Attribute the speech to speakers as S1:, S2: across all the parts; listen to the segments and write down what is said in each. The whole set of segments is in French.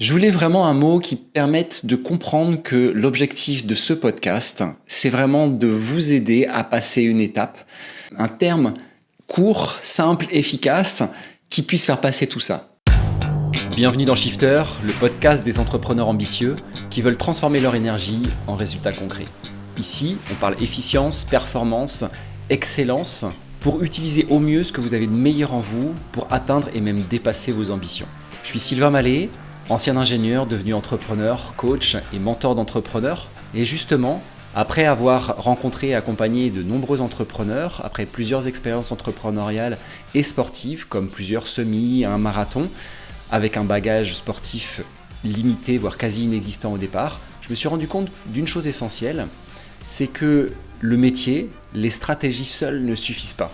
S1: Je voulais vraiment un mot qui permette de comprendre que l'objectif de ce podcast, c'est vraiment de vous aider à passer une étape. Un terme court, simple, efficace, qui puisse faire passer tout ça. Bienvenue dans Shifter, le podcast des entrepreneurs ambitieux qui veulent transformer leur énergie en résultats concrets. Ici, on parle efficience, performance, excellence, pour utiliser au mieux ce que vous avez de meilleur en vous pour atteindre et même dépasser vos ambitions. Je suis Sylvain Mallet, ancien ingénieur devenu entrepreneur, coach et mentor d'entrepreneurs. Et justement, après avoir rencontré et accompagné de nombreux entrepreneurs, après plusieurs expériences entrepreneuriales et sportives, comme plusieurs semis, un marathon, avec un bagage sportif limité, voire quasi inexistant au départ, je me suis rendu compte d'une chose essentielle, c'est que le métier, les stratégies seules ne suffisent pas.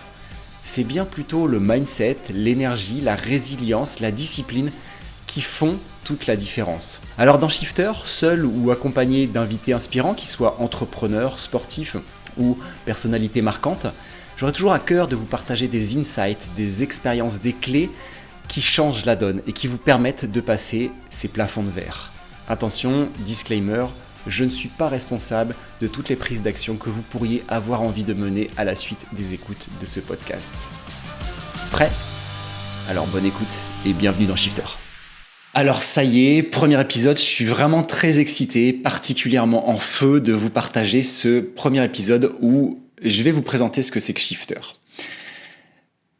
S1: C'est bien plutôt le mindset, l'énergie, la résilience, la discipline qui font toute la différence. Alors dans Shifter, seul ou accompagné d'invités inspirants, qu'ils soient entrepreneurs, sportifs ou personnalités marquantes, j'aurai toujours à cœur de vous partager des insights, des expériences, des clés qui changent la donne et qui vous permettent de passer ces plafonds de verre. Attention, disclaimer, je ne suis pas responsable de toutes les prises d'action que vous pourriez avoir envie de mener à la suite des écoutes de ce podcast. Prêt ? Alors bonne écoute et bienvenue dans Shifter. Alors ça y est, premier épisode, je suis vraiment très excité, particulièrement en feu de vous partager ce premier épisode où je vais vous présenter ce que c'est que Shifter.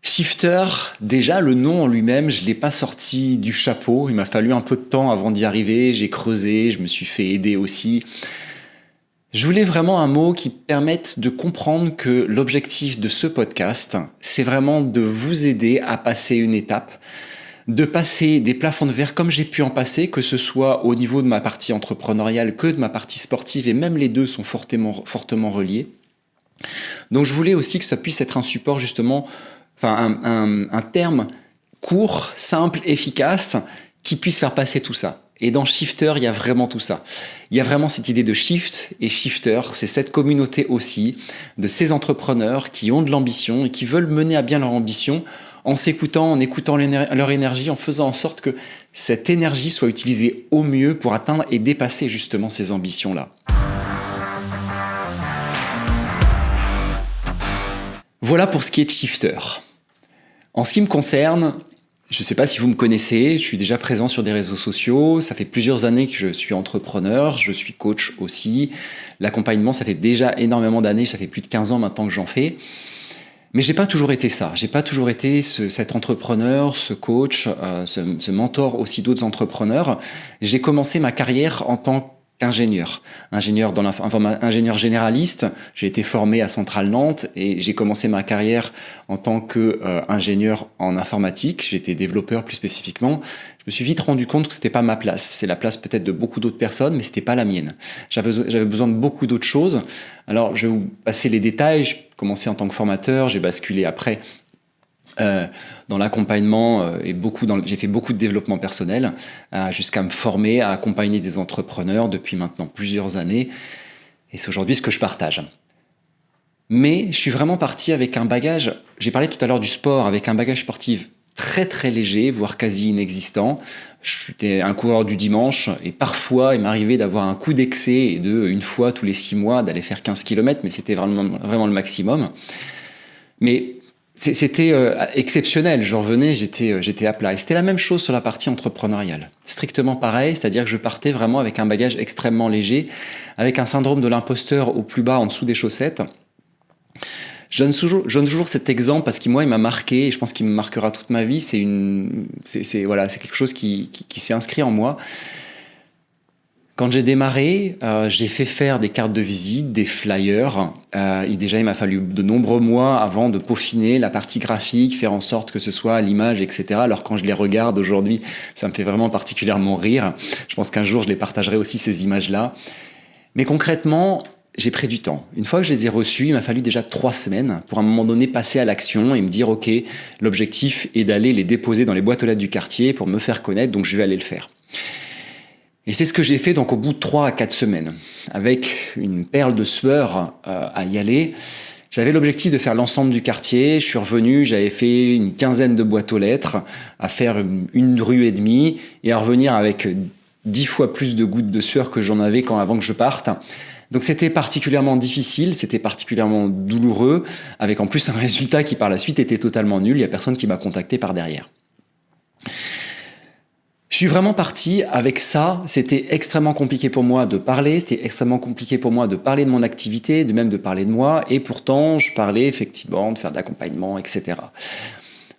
S1: Shifter, déjà le nom en lui-même, je ne l'ai pas sorti du chapeau, il m'a fallu un peu de temps avant d'y arriver, j'ai creusé, je me suis fait aider aussi. Je voulais vraiment un mot qui permette de comprendre que l'objectif de ce podcast, c'est vraiment de vous aider à passer une étape, de passer des plafonds de verre comme j'ai pu en passer, que ce soit au niveau de ma partie entrepreneuriale que de ma partie sportive, et même les deux sont fortement reliés. Donc je voulais aussi que ça puisse être un support justement, un terme court, simple, efficace, qui puisse faire passer tout ça. Et dans Shifter, il y a vraiment tout ça. Il y a vraiment cette idée de shift, et Shifter, c'est cette communauté aussi de ces entrepreneurs qui ont de l'ambition et qui veulent mener à bien leur ambition en s'écoutant, en écoutant leur énergie, en faisant en sorte que cette énergie soit utilisée au mieux pour atteindre et dépasser justement ces ambitions-là. Voilà pour ce qui est de Shifter. En ce qui me concerne, je ne sais pas si vous me connaissez, je suis déjà présent sur des réseaux sociaux, ça fait plusieurs années que je suis entrepreneur, je suis coach aussi. L'accompagnement, ça fait déjà énormément d'années, ça fait plus de 15 ans maintenant que j'en fais. Mais j'ai pas toujours été ça. J'ai pas toujours été cet entrepreneur, ce coach, ce mentor aussi d'autres entrepreneurs. J'ai commencé ma carrière en tant qu'ingénieur. Ingénieur généraliste. J'ai été formé à Centrale Nantes et j'ai commencé ma carrière en tant qu'ingénieur en informatique. J'étais développeur plus spécifiquement. Je me suis vite rendu compte que c'était pas ma place. C'est la place peut-être de beaucoup d'autres personnes, mais c'était pas la mienne. J'avais besoin de beaucoup d'autres choses. Alors, je vais vous passer les détails. J'ai commencé en tant que formateur, j'ai basculé après dans l'accompagnement et j'ai fait beaucoup de développement personnel jusqu'à me former, à accompagner des entrepreneurs depuis maintenant plusieurs années. Et c'est aujourd'hui ce que je partage. Mais je suis vraiment parti avec un bagage, j'ai parlé tout à l'heure du sport, avec un bagage sportif très très léger, voire quasi inexistant. J'étais un coureur du dimanche et parfois il m'arrivait d'avoir un coup d'excès et une fois tous les 6 mois d'aller faire 15 km, mais c'était vraiment le maximum. Mais c'était exceptionnel, je revenais, j'étais à plat. Et c'était la même chose sur la partie entrepreneuriale. Strictement pareil, c'est-à-dire que je partais vraiment avec un bagage extrêmement léger, avec un syndrome de l'imposteur au plus bas en dessous des chaussettes. Je donne toujours cet exemple parce qu'il m'a marqué et je pense qu'il me marquera toute ma vie. C'est quelque chose qui s'est inscrit en moi. Quand j'ai démarré, j'ai fait faire des cartes de visite, des flyers. Il m'a fallu de nombreux mois avant de peaufiner la partie graphique, faire en sorte que ce soit à l'image, etc. Alors quand je les regarde aujourd'hui, ça me fait vraiment particulièrement rire. Je pense qu'un jour, je les partagerai aussi, ces images-là. Mais concrètement, j'ai pris du temps. Une fois que je les ai reçus, il m'a fallu déjà 3 semaines pour à un moment donné passer à l'action et me dire « Ok, l'objectif est d'aller les déposer dans les boîtes aux lettres du quartier pour me faire connaître, donc je vais aller le faire. » Et c'est ce que j'ai fait donc au bout de 3 à 4 semaines, avec une perle de sueur à y aller. J'avais l'objectif de faire l'ensemble du quartier. Je suis revenu, j'avais fait une quinzaine de boîtes aux lettres, à faire 1 rue et demie, et à revenir avec 10 fois plus de gouttes de sueur que j'en avais avant que je parte. Donc c'était particulièrement difficile, c'était particulièrement douloureux, avec en plus un résultat qui par la suite était totalement nul. Il n'y a personne qui m'a contacté par derrière. Je suis vraiment parti avec ça. C'était extrêmement compliqué pour moi de parler, c'était extrêmement compliqué pour moi de parler de mon activité, de même de parler de moi, et pourtant je parlais effectivement de faire de l'accompagnement, etc.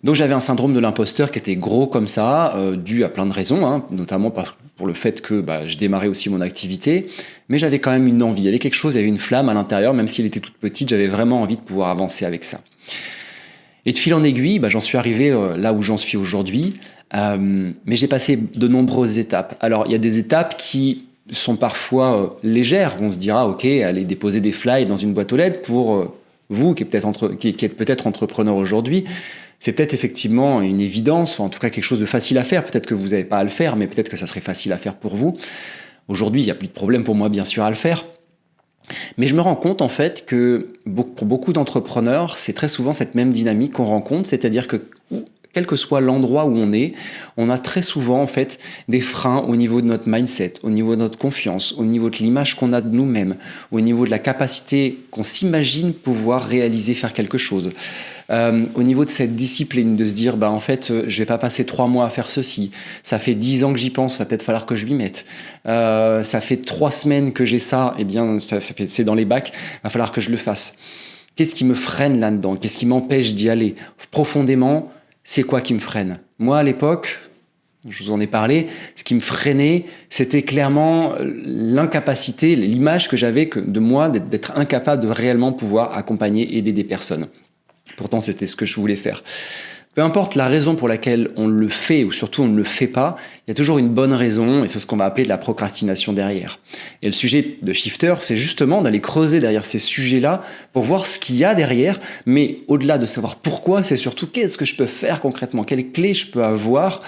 S1: Donc j'avais un syndrome de l'imposteur qui était gros comme ça, dû à plein de raisons, hein, notamment pour le fait que je démarrais aussi mon activité, mais j'avais quand même une envie, il y avait quelque chose, il y avait une flamme à l'intérieur, même si elle était toute petite, j'avais vraiment envie de pouvoir avancer avec ça. Et de fil en aiguille, j'en suis arrivé là où j'en suis aujourd'hui, mais j'ai passé de nombreuses étapes. Alors il y a des étapes qui sont parfois légères, on se dira ok, allez déposer des flyers dans une boîte aux lettres pour vous qui êtes peut-être entrepreneur aujourd'hui. C'est peut-être effectivement une évidence, en tout cas quelque chose de facile à faire. Peut-être que vous n'avez pas à le faire, mais peut-être que ça serait facile à faire pour vous. Aujourd'hui, il n'y a plus de problème pour moi, bien sûr, à le faire. Mais je me rends compte, en fait, que pour beaucoup d'entrepreneurs, c'est très souvent cette même dynamique qu'on rencontre, c'est-à-dire que quel que soit l'endroit où on a très souvent en fait des freins au niveau de notre mindset, au niveau de notre confiance, au niveau de l'image qu'on a de nous-mêmes, au niveau de la capacité qu'on s'imagine pouvoir réaliser, faire quelque chose. Au niveau de cette discipline, de se dire en fait je vais pas passer 3 mois à faire ceci, ça fait 10 ans que j'y pense, va peut-être falloir que je m'y mette, ça fait 3 semaines que j'ai ça, et bien c'est dans les bacs, va falloir que je le fasse. Qu'est-ce qui me freine là-dedans? Qu'est-ce qui m'empêche d'y aller? Profondément, c'est quoi qui me freine? Moi, à l'époque, je vous en ai parlé, ce qui me freinait, c'était clairement l'incapacité, l'image que j'avais de moi d'être incapable de réellement pouvoir accompagner et aider des personnes. Pourtant, c'était ce que je voulais faire. Peu importe la raison pour laquelle on le fait ou surtout on ne le fait pas, il y a toujours une bonne raison et c'est ce qu'on va appeler de la procrastination derrière. Et le sujet de Shifter, c'est justement d'aller creuser derrière ces sujets-là pour voir ce qu'il y a derrière, mais au-delà de savoir pourquoi, c'est surtout qu'est-ce que je peux faire concrètement, quelles clés je peux avoir,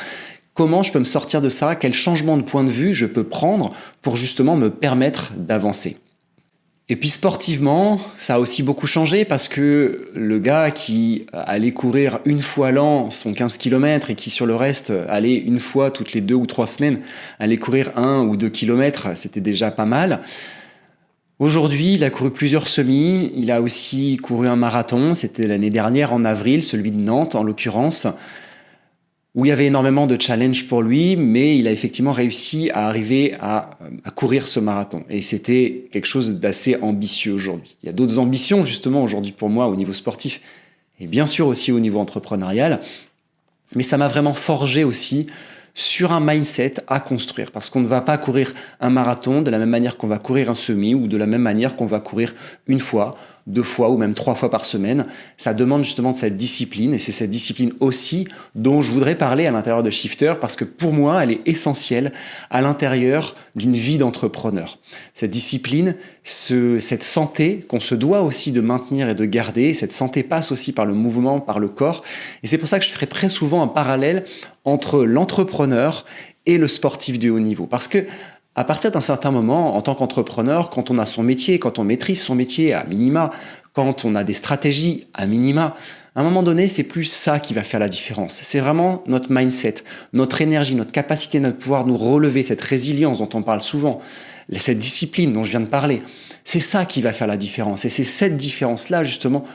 S1: comment je peux me sortir de ça, quel changement de point de vue je peux prendre pour justement me permettre d'avancer. Et puis sportivement, ça a aussi beaucoup changé parce que le gars qui allait courir une fois l'an son 15 km et qui sur le reste allait une fois toutes les 2 ou 3 semaines aller courir 1 ou 2 km, c'était déjà pas mal. Aujourd'hui, il a couru plusieurs semis, il a aussi couru un marathon, c'était l'année dernière en avril, celui de Nantes en l'occurrence, où il y avait énormément de challenges pour lui, mais il a effectivement réussi à arriver à courir ce marathon. Et c'était quelque chose d'assez ambitieux aujourd'hui. Il y a d'autres ambitions justement aujourd'hui pour moi au niveau sportif, et bien sûr aussi au niveau entrepreneurial, mais ça m'a vraiment forgé aussi sur un mindset à construire, parce qu'on ne va pas courir un marathon de la même manière qu'on va courir un semi, ou de la même manière qu'on va courir une fois, 2 fois ou même 3 fois par semaine. Ça demande justement de cette discipline, et c'est cette discipline aussi dont je voudrais parler à l'intérieur de Shifter, parce que pour moi, elle est essentielle à l'intérieur d'une vie d'entrepreneur. Cette discipline, cette santé qu'on se doit aussi de maintenir et de garder, cette santé passe aussi par le mouvement, par le corps, et c'est pour ça que je ferai très souvent un parallèle entre l'entrepreneur et le sportif de haut niveau, parce que à partir d'un certain moment, en tant qu'entrepreneur, quand on a son métier, quand on maîtrise son métier à minima, quand on a des stratégies à minima, à un moment donné, c'est plus ça qui va faire la différence. C'est vraiment notre mindset, notre énergie, notre capacité de pouvoir nous relever, cette résilience dont on parle souvent, cette discipline dont je viens de parler. C'est ça qui va faire la différence. Et c'est cette différence-là, justement,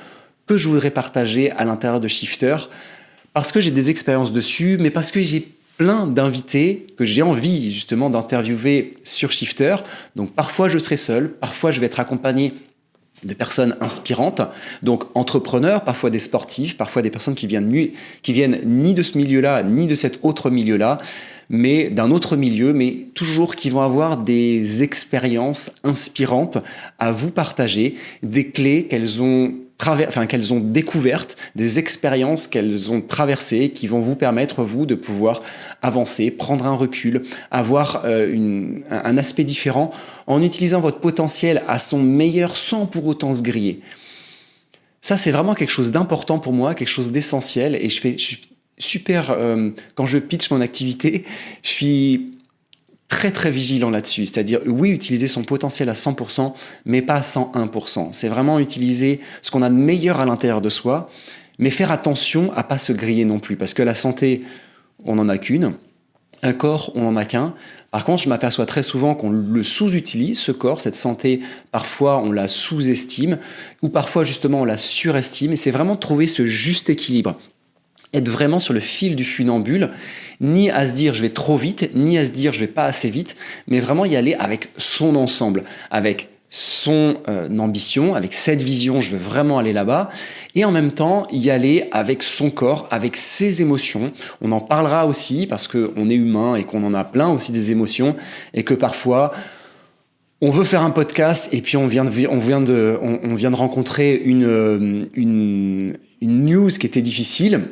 S1: que je voudrais partager à l'intérieur de Shifter, parce que j'ai des expériences dessus, mais parce que j'ai plein d'invités que j'ai envie justement d'interviewer sur Shifter. Donc parfois je serai seul, parfois je vais être accompagné de personnes inspirantes, donc entrepreneurs, parfois des sportifs, parfois des personnes qui viennent ni de ce milieu-là, ni de cet autre milieu-là, mais d'un autre milieu, mais toujours qui vont avoir des expériences inspirantes à vous partager, des clés qu'elles ont découvertes, des expériences qu'elles ont traversées, qui vont vous permettre, vous, de pouvoir avancer, prendre un recul, avoir un aspect différent, en utilisant votre potentiel à son meilleur sans pour autant se griller. Ça, c'est vraiment quelque chose d'important pour moi, quelque chose d'essentiel, et je suis super, quand je pitch mon activité, je suis très très vigilant là-dessus, c'est-à-dire oui, utiliser son potentiel à 100%, mais pas à 101%. C'est vraiment utiliser ce qu'on a de meilleur à l'intérieur de soi, mais faire attention à pas se griller non plus, parce que la santé, on n'en a qu'une, Un corps, on n'en a qu'un. Par contre, je m'aperçois très souvent qu'on le sous-utilise, ce corps, cette santé. Parfois, on la sous-estime ou parfois, justement, on la surestime. Et c'est vraiment trouver ce juste équilibre. Être vraiment sur le fil du funambule, ni à se dire je vais trop vite, ni à se dire je vais pas assez vite, mais vraiment y aller avec son ensemble, avec son ambition, avec cette vision, je veux vraiment aller là-bas, et en même temps y aller avec son corps, avec ses émotions. On en parlera aussi parce qu'on est humain et qu'on en a plein aussi des émotions, et que parfois on veut faire un podcast et puis on vient de rencontrer une news qui était difficile.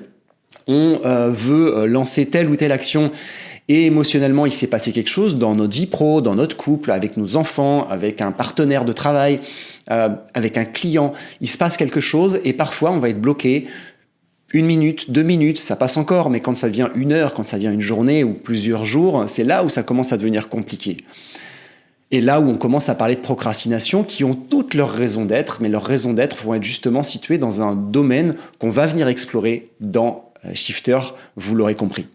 S1: On veut lancer telle ou telle action et émotionnellement il s'est passé quelque chose dans notre vie pro, dans notre couple, avec nos enfants, avec un partenaire de travail, avec un client. Il se passe quelque chose et parfois on va être bloqué 1 minute, 2 minutes, ça passe encore, mais quand ça devient 1 heure, quand ça devient une journée ou plusieurs jours, c'est là où ça commence à devenir compliqué. Et là où on commence à parler de procrastination, qui ont toutes leurs raisons d'être, mais leurs raisons d'être vont être justement situées dans un domaine qu'on va venir explorer dans Shifter, vous l'aurez compris.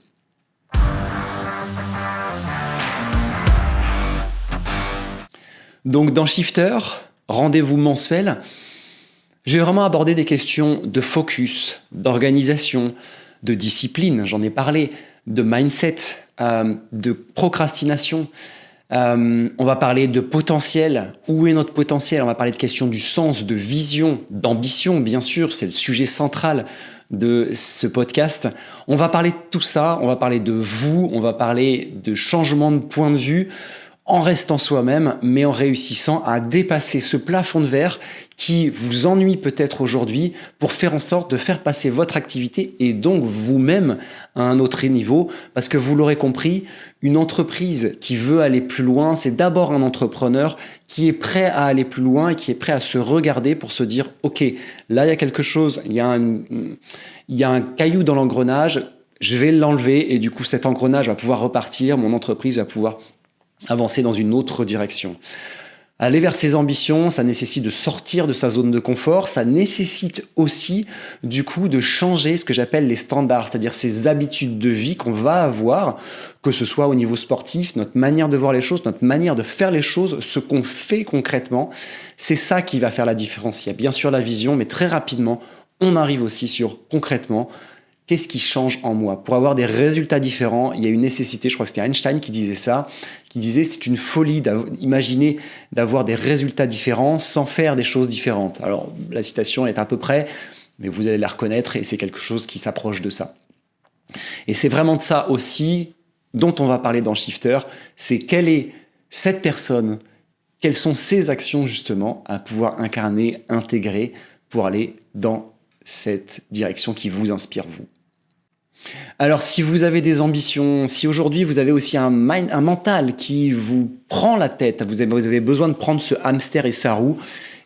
S1: Donc dans Shifter, rendez-vous mensuel, je vais vraiment aborder des questions de focus, d'organisation, de discipline, j'en ai parlé, de mindset, de procrastination. On va parler de potentiel. Où est notre potentiel? On va parler de questions du sens, de vision, d'ambition, bien sûr, c'est le sujet central de ce podcast. On va parler de tout ça, on va parler de vous, on va parler de changement de point de vue en restant soi-même, mais en réussissant à dépasser ce plafond de verre qui vous ennuie peut-être aujourd'hui pour faire en sorte de faire passer votre activité et donc vous-même à un autre niveau. Parce que vous l'aurez compris, une entreprise qui veut aller plus loin, c'est d'abord un entrepreneur qui est prêt à aller plus loin et qui est prêt à se regarder pour se dire « Ok, là il y a quelque chose, il y a un caillou dans l'engrenage, je vais l'enlever et du coup cet engrenage va pouvoir repartir, mon entreprise va pouvoir avancer dans une autre direction. » Aller vers ses ambitions, ça nécessite de sortir de sa zone de confort, ça nécessite aussi du coup de changer ce que j'appelle les standards, c'est-à-dire ces habitudes de vie qu'on va avoir, que ce soit au niveau sportif, notre manière de voir les choses, notre manière de faire les choses, ce qu'on fait concrètement, c'est ça qui va faire la différence. Il y a bien sûr la vision, mais très rapidement, on arrive aussi sur concrètement qu'est-ce qui change en moi? Pour avoir des résultats différents, il y a une nécessité, je crois que c'était Einstein qui disait ça, qui disait c'est une folie d'imaginer d'avoir des résultats différents sans faire des choses différentes. Alors la citation est à peu près, mais vous allez la reconnaître et c'est quelque chose qui s'approche de ça. Et c'est vraiment de ça aussi dont on va parler dans Shifter, c'est quelle est cette personne, quelles sont ses actions justement à pouvoir incarner, intégrer pour aller dans cette direction qui vous inspire vous. Alors si vous avez des ambitions, si aujourd'hui vous avez aussi un mental qui vous prend la tête, vous avez besoin de prendre ce hamster et sa roue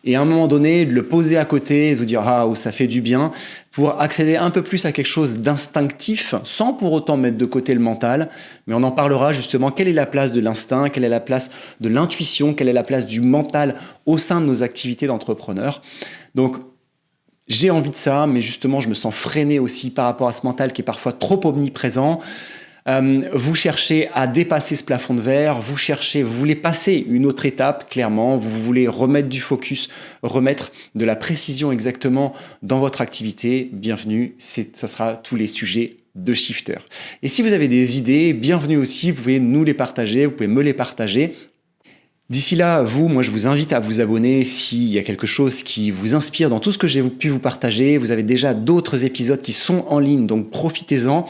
S1: et à un moment donné de le poser à côté et de vous dire « Ah, ça fait du bien » pour accéder un peu plus à quelque chose d'instinctif sans pour autant mettre de côté le mental. Mais on en parlera justement, quelle est la place de l'instinct, quelle est la place de l'intuition, quelle est la place du mental au sein de nos activités d'entrepreneur. Donc j'ai envie de ça, mais justement, je me sens freiné aussi par rapport à ce mental qui est parfois trop omniprésent. Vous cherchez à dépasser ce plafond de verre, vous voulez passer une autre étape, clairement, vous voulez remettre du focus, remettre de la précision exactement dans votre activité. Bienvenue, ça sera tous les sujets de Shifter. Et si vous avez des idées, bienvenue aussi, vous pouvez nous les partager, vous pouvez me les partager. D'ici là, moi je vous invite à vous abonner s'il y a quelque chose qui vous inspire dans tout ce que j'ai pu vous partager. Vous avez déjà d'autres épisodes qui sont en ligne, donc profitez-en.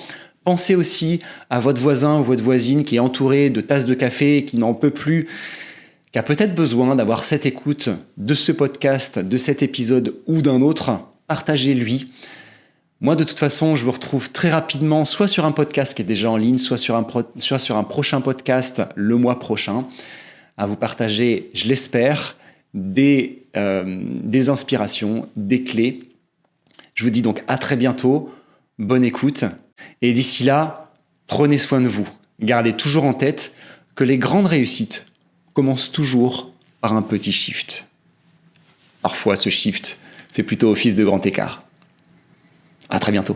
S1: Pensez aussi à votre voisin ou votre voisine qui est entouré de tasses de café, qui n'en peut plus, qui a peut-être besoin d'avoir cette écoute de ce podcast, de cet épisode ou d'un autre. Partagez-lui. Moi, de toute façon, je vous retrouve très rapidement, soit sur un podcast qui est déjà en ligne, soit sur un prochain podcast le mois prochain, à vous partager, je l'espère, des inspirations, des clés. Je vous dis donc à très bientôt, bonne écoute, et d'ici là, prenez soin de vous. Gardez toujours en tête que les grandes réussites commencent toujours par un petit shift. Parfois, ce shift fait plutôt office de grand écart. À très bientôt.